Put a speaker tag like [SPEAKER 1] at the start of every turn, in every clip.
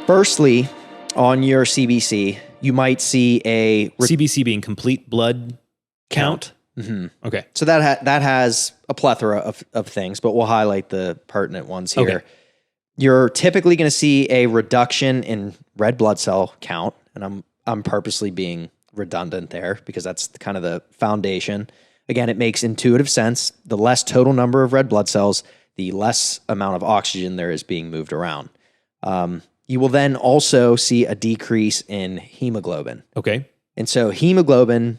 [SPEAKER 1] Firstly, on your CBC, you might see a
[SPEAKER 2] CBC being complete blood count.
[SPEAKER 1] Mm-hmm.
[SPEAKER 2] Okay.
[SPEAKER 1] So that has a plethora of things, but we'll highlight the pertinent ones here.
[SPEAKER 2] Okay.
[SPEAKER 1] You're typically going to see a reduction in red blood cell count, and I'm purposely being redundant there because that's kind of the foundation. Again, it makes intuitive sense. The less total number of red blood cells, the less amount of oxygen there is being moved around. You will then also see a decrease in hemoglobin.
[SPEAKER 2] Okay.
[SPEAKER 1] And so hemoglobin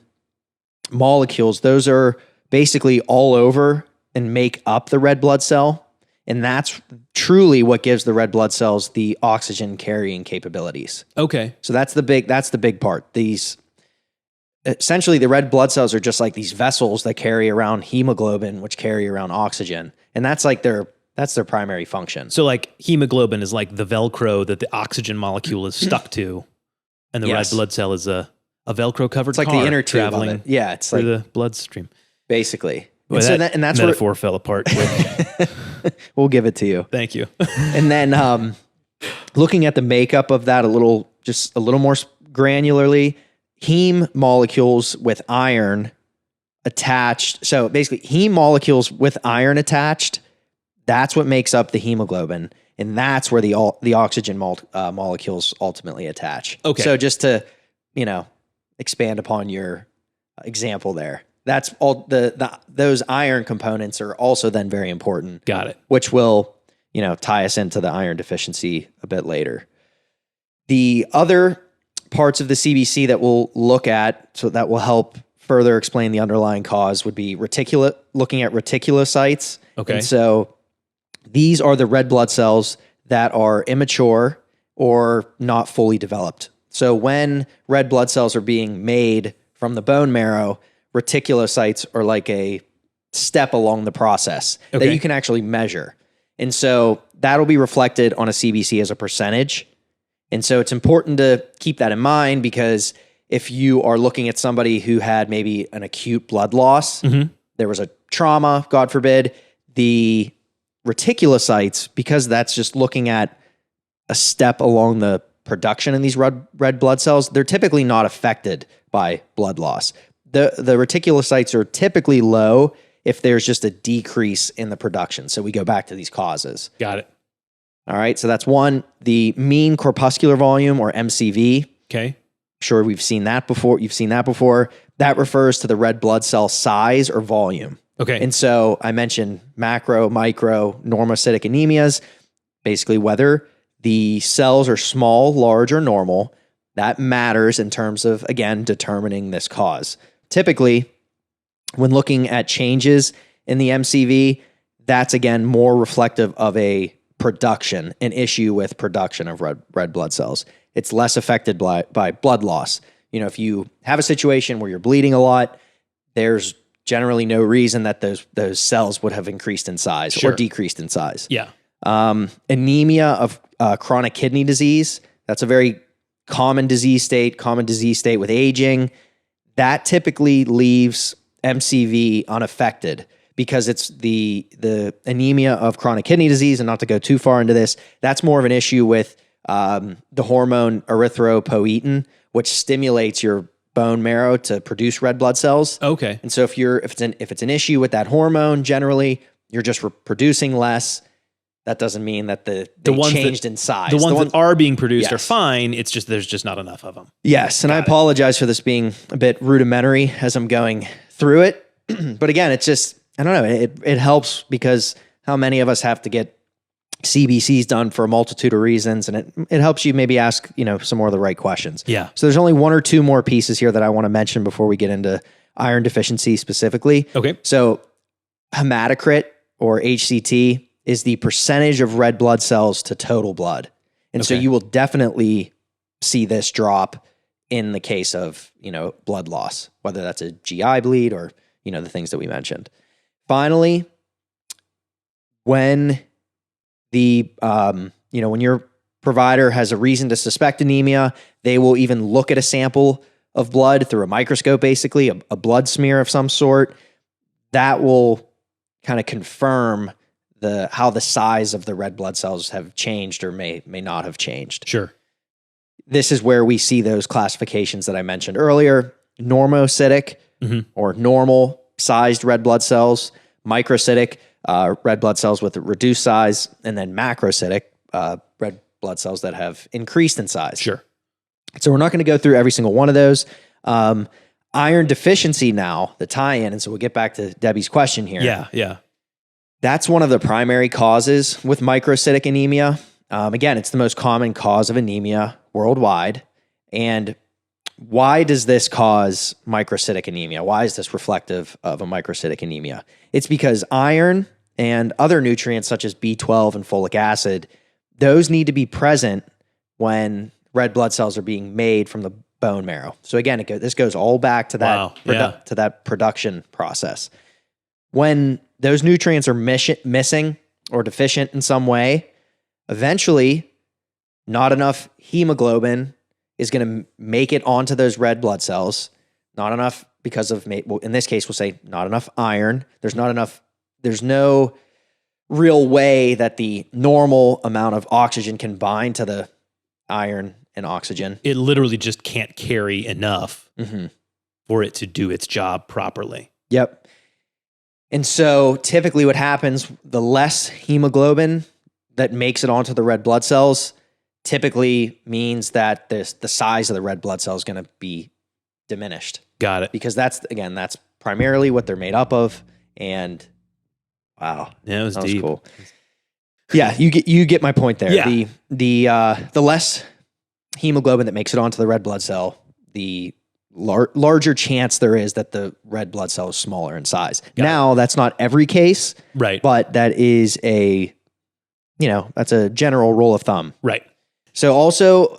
[SPEAKER 1] molecules, those are basically all over and make up the red blood cell. And that's truly what gives the red blood cells the oxygen carrying capabilities.
[SPEAKER 2] Okay.
[SPEAKER 1] So that's the big part. Essentially the red blood cells are just like these vessels that carry around hemoglobin, which carry around oxygen. And that's like that's their primary function.
[SPEAKER 2] So like hemoglobin is like the Velcro that the oxygen molecule is stuck to. And the red blood cell is a Velcro covered car.
[SPEAKER 1] It's like the inner tube
[SPEAKER 2] traveling
[SPEAKER 1] of it. Yeah, it's
[SPEAKER 2] through
[SPEAKER 1] like
[SPEAKER 2] the bloodstream.
[SPEAKER 1] Basically.
[SPEAKER 2] Boy,
[SPEAKER 1] and
[SPEAKER 2] that
[SPEAKER 1] that's
[SPEAKER 2] metaphor fell apart quick.
[SPEAKER 1] We'll give it to you.
[SPEAKER 2] Thank you.
[SPEAKER 1] And then looking at the makeup of that a little more granularly, heme molecules with iron attached. So basically heme molecules with iron attached, that's what makes up the hemoglobin. And that's where the oxygen molecules ultimately attach.
[SPEAKER 2] Okay.
[SPEAKER 1] So just to, expand upon your example there. That's all those iron components are also then very important.
[SPEAKER 2] Got it.
[SPEAKER 1] Which will, tie us into the iron deficiency a bit later. The other parts of the CBC that we'll look at, so that will help further explain the underlying cause, would be looking at reticulocytes.
[SPEAKER 2] Okay.
[SPEAKER 1] And so these are the red blood cells that are immature or not fully developed. So when red blood cells are being made from the bone marrow, reticulocytes are like a step along the process that you can actually measure. And so that'll be reflected on a CBC as a percentage. And so it's important to keep that in mind because if you are looking at somebody who had maybe an acute blood loss, there was a trauma, God forbid, the reticulocytes, because that's just looking at a step along the production in these red blood cells, they're typically not affected by blood loss. The reticulocytes are typically low if there's just a decrease in the production. So we go back to these causes.
[SPEAKER 2] Got it.
[SPEAKER 1] All right. So that's one, the mean corpuscular volume, or MCV.
[SPEAKER 2] Okay.
[SPEAKER 1] Sure, we've seen that before. You've seen that before. That refers to the red blood cell size or volume.
[SPEAKER 2] Okay.
[SPEAKER 1] And so I mentioned macro, micro, normocytic anemias, basically whether the cells are small, large, or normal. That matters in terms of, again, determining this cause. Typically, when looking at changes in the MCV, that's, again, more reflective of an issue with production of red blood cells. It's less affected by blood loss. If you have a situation where you're bleeding a lot, there's generally no reason that those cells would have increased in size or decreased in size.
[SPEAKER 2] Yeah.
[SPEAKER 1] Anemia of chronic kidney disease, that's a very common disease state with aging. That typically leaves MCV unaffected because it's the anemia of chronic kidney disease, and not to go too far into this, that's more of an issue with the hormone erythropoietin, which stimulates your bone marrow to produce red blood cells.
[SPEAKER 2] Okay.
[SPEAKER 1] And so if it's an issue with that hormone, generally you're just producing less. That doesn't mean that they changed in size.
[SPEAKER 2] The ones that are being produced are fine. It's just there's just not enough of them.
[SPEAKER 1] Yes, and I apologize for this being a bit rudimentary as I'm going through it. But again, it's just, I don't know, it helps because how many of us have to get CBCs done for a multitude of reasons, and it helps you maybe ask, some more of the right questions.
[SPEAKER 2] Yeah.
[SPEAKER 1] So there's only one or two more pieces here that I want to mention before we get into iron deficiency specifically.
[SPEAKER 2] Okay.
[SPEAKER 1] So hematocrit, or HCT, is the percentage of red blood cells to total blood. And so you will definitely see this drop in the case of, blood loss, whether that's a GI bleed or, the things that we mentioned. Finally, when when your provider has a reason to suspect anemia, they will even look at a sample of blood through a microscope, basically a blood smear of some sort. That will kind of confirm how the size of the red blood cells have changed or may not have changed.
[SPEAKER 2] Sure.
[SPEAKER 1] this is where we see those classifications that I mentioned earlier: normocytic or normal sized red blood cells, microcytic red blood cells with a reduced size, and then macrocytic red blood cells that have increased in size.
[SPEAKER 2] Sure.
[SPEAKER 1] So we're not going to go through every single one of those. Iron deficiency now, the tie-in, and so we'll get back to Debbie's question here.
[SPEAKER 2] Yeah.
[SPEAKER 1] That's one of the primary causes with microcytic anemia. Again, it's the most common cause of anemia worldwide. And why does this cause microcytic anemia? Why is this reflective of a microcytic anemia? It's because iron and other nutrients such as B12 and folic acid, those need to be present when red blood cells are being made from the bone marrow. So again, this goes all back to that to that production process. When those nutrients are missing or deficient in some way, eventually not enough hemoglobin is going to make it onto those red blood cells. Not enough because of, in this case, we'll say not enough iron. There's no real way that the normal amount of oxygen can bind to the iron and oxygen.
[SPEAKER 2] It literally just can't carry enough for it to do its job properly.
[SPEAKER 1] Yep. And so typically what happens, the less hemoglobin that makes it onto the red blood cells typically means that the size of the red blood cell is going to be diminished.
[SPEAKER 2] Got it.
[SPEAKER 1] That's primarily what they're made up of. And wow.
[SPEAKER 2] Yeah, that was
[SPEAKER 1] deep.
[SPEAKER 2] Cool.
[SPEAKER 1] Yeah, you get my point there.
[SPEAKER 2] Yeah.
[SPEAKER 1] The less hemoglobin that makes it onto the red blood cell, the larger chance there is that the red blood cell is smaller in size. Now, that's not every case,
[SPEAKER 2] right?
[SPEAKER 1] But that is that's a general rule of thumb.
[SPEAKER 2] Right.
[SPEAKER 1] So also,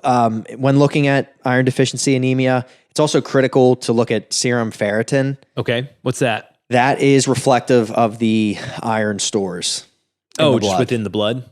[SPEAKER 1] when looking at iron deficiency anemia, it's also critical to look at serum ferritin.
[SPEAKER 2] Okay. What's that?
[SPEAKER 1] That is reflective of the iron stores.
[SPEAKER 2] Just within the blood?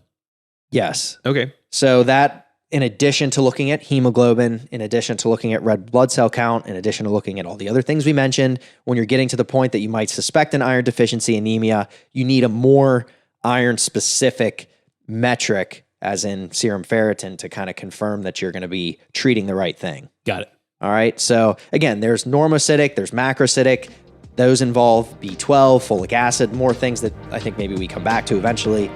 [SPEAKER 1] Yes.
[SPEAKER 2] Okay.
[SPEAKER 1] So that, in addition to looking at hemoglobin, in addition to looking at red blood cell count, in addition to looking at all the other things we mentioned, when you're getting to the point that you might suspect an iron deficiency anemia, you need a more iron-specific metric, as in serum ferritin, to kind of confirm that you're going to be treating the right thing.
[SPEAKER 2] Got it.
[SPEAKER 1] All right. So again, there's normocytic, there's macrocytic. Those involve B12, folic acid, more things that I think maybe we come back to eventually.